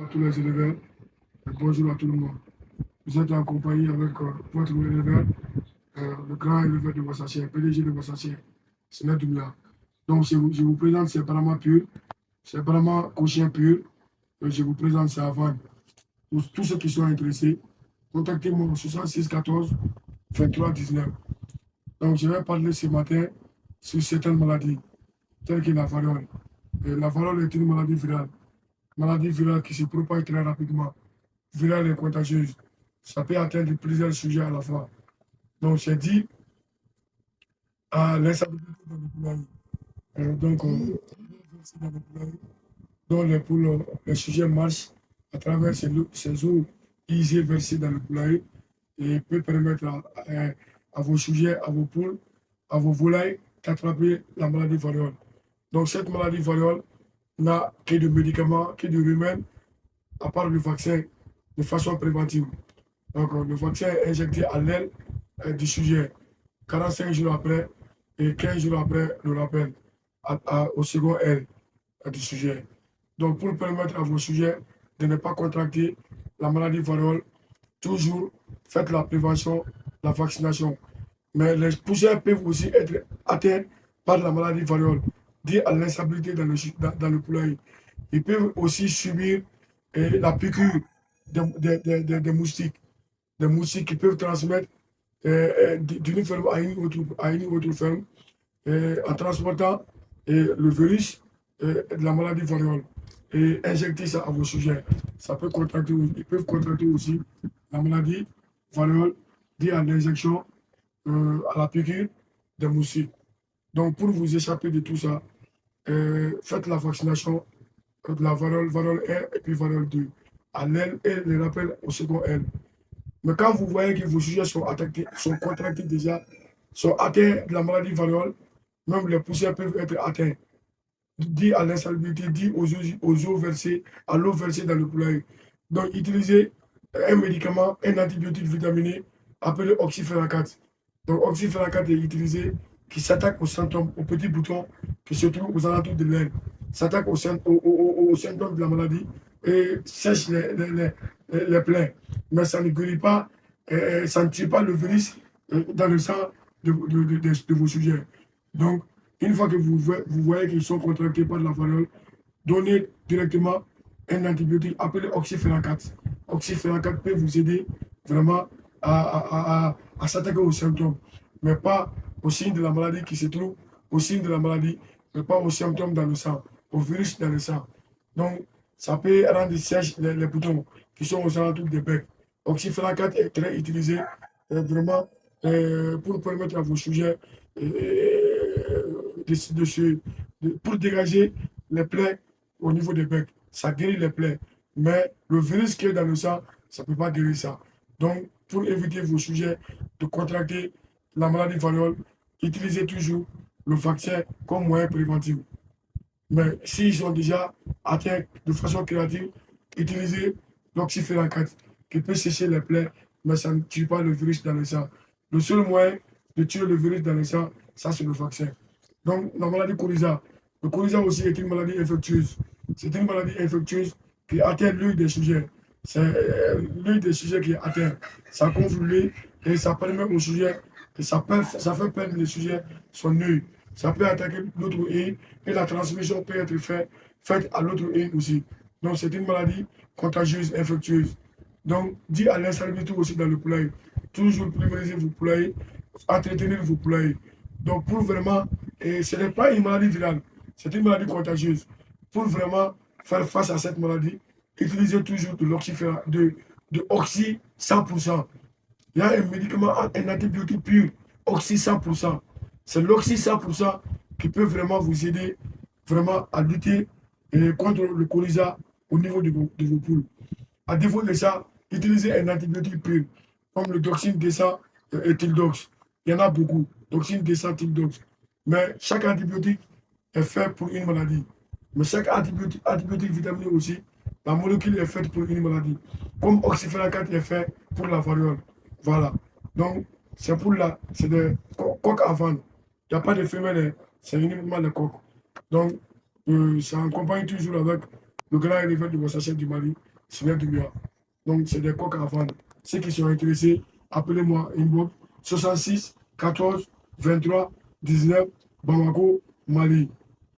À tous les élèves, et bonjour à tout le monde. Vous êtes en compagnie avec votre élève, le grand éleveur de Wassaché, PDG de Wassaché, Sénat Doumia. Donc, je vous présente, c'est Brahma pur, c'est Brahma Cochin pur, et je vous présente, c'est avant. Pour tous ceux qui sont intéressés, contactez-moi au 66 14 23 19. Donc, je vais parler ce matin sur certaines maladies, telles que la variole. Et la variole est une maladie virale qui se propage très rapidement, virale et contagieuse. Ça peut atteindre plusieurs sujets à la fois. Donc, c'est dit à l'instabilité dans le poulailler. Donc, dans le poulailler, dont les poules, les sujets marchent à travers ces eaux usées versées dans le poulailler et peut permettre à vos sujets, à vos poules, à vos volailles d'attraper la maladie variole. Donc, cette maladie variole n'a que de médicaments, que de remèdes, à part le vaccin, de façon préventive. Donc, le vaccin est injecté à l'aile du sujet 45 jours après et 15 jours après le rappel au second aile du sujet. Donc, pour permettre à vos sujets de ne pas contracter la maladie variole, toujours faites la prévention, la vaccination. Mais les pousseurs peuvent aussi être atteints par la maladie variole, due à l'instabilité dans le poulailler. Ils peuvent aussi subir la piqûre des moustiques. Des moustiques qui peuvent transmettre d'une ferme à une autre ferme en transportant le virus de la maladie variole et injecter ça à vos sujets. Ça peut contracter, ils peuvent contracter aussi la maladie variole due à l'injection, à la piqûre des moustiques. Donc, pour vous échapper de tout ça, faites la vaccination de la variole 1 et puis variole 2 à l'aile et le rappel au second aile. Mais quand vous voyez que vos sujets sont attaqués, sont contractés déjà, sont atteints de la maladie variole, même les poussières peuvent être atteints, dit à l'insalubrité, dit aux eaux versées, à l'eau versée dans le poulailler. Donc, utilisez un médicament, un antibiotique vitaminé appelé oxyfénacate. Donc, oxyfénacate est utilisé qui s'attaque aux symptômes, aux petits boutons qui se trouvent aux alentours de l'aile, s'attaque aux symptômes de la maladie et sèche les plaies. Mais ça ne guérit pas, ça ne tue pas le virus dans le sang de vos sujets. Donc, une fois que vous voyez qu'ils sont contractés par la variole, donnez directement un antibiotique appelé oxyfénacate. Oxyfénacate peut vous aider vraiment à s'attaquer aux symptômes, mais pas aux signes de la maladie qui se trouvent, aux signes de la maladie, mais pas aux symptômes dans le sang, au virus dans le sang. Donc, ça peut rendre sèches les boutons qui sont aux alentours des becs. Oxyfénacate est très utilisé vraiment pour permettre à vos sujets pour dégager les plaies au niveau des becs. Ça guérit les plaies. Mais le virus qui est dans le sang, ça ne peut pas guérir ça. Donc, pour éviter vos sujets de contracter la maladie variole, utilisez toujours le vaccin comme moyen préventif. Mais s'ils sont déjà atteints de façon créative, utilisez l'oxyfénacate qui peut sécher les plaies, mais ça ne tue pas le virus dans le sang. Le seul moyen de tuer le virus dans le sang, ça c'est le vaccin. Donc la maladie coryza. Le coryza aussi est une maladie infectieuse. C'est une maladie infectieuse qui atteint l'œil des sujets. C'est l'œil des sujets qui est atteint. Ça gonfle l'œil et ça permet au sujet, ça fait perdre le sujet son œil. Ça peut attaquer l'autre œil et la transmission peut être faite à l'autre œil aussi. Donc c'est une maladie contagieuse, infectieuse. Donc, dit à l'insalubrité aussi dans le poulailler. Toujours privilégier vos poulaillers, entretenir vos poulaillers. Donc, pour vraiment, et ce n'est pas une maladie virale, c'est une maladie contagieuse. Pour vraiment faire face à cette maladie, utilisez toujours de l'oxyféra, de oxy 100%. Il y a un médicament, un antibiotique pur, oxy 100%. C'est l'oxy 100% qui peut vraiment vous aider vraiment à lutter contre le coryza au niveau de vos poules. À défaut de ça, utilisez un antibiotique pur, comme le doxine descent et tildox. Il y en a beaucoup, doxine descent, tildox. Mais chaque antibiotique est fait pour une maladie. Mais chaque antibiotique vitaminé aussi, la molécule est faite pour une maladie. Comme oxyfénacate est fait pour la variole. Voilà. Donc, c'est pour là, c'est des coques à vendre. Il n'y a pas de femelles, c'est uniquement les coques. Donc, ça accompagne toujours avec Le grand éleveur de Wassachet du Mali, Seigneur Doumbia. Donc, c'est des coques à vendre. Ceux qui sont intéressés, appelez-moi inbox 66 14 23 19 Bamako, Mali.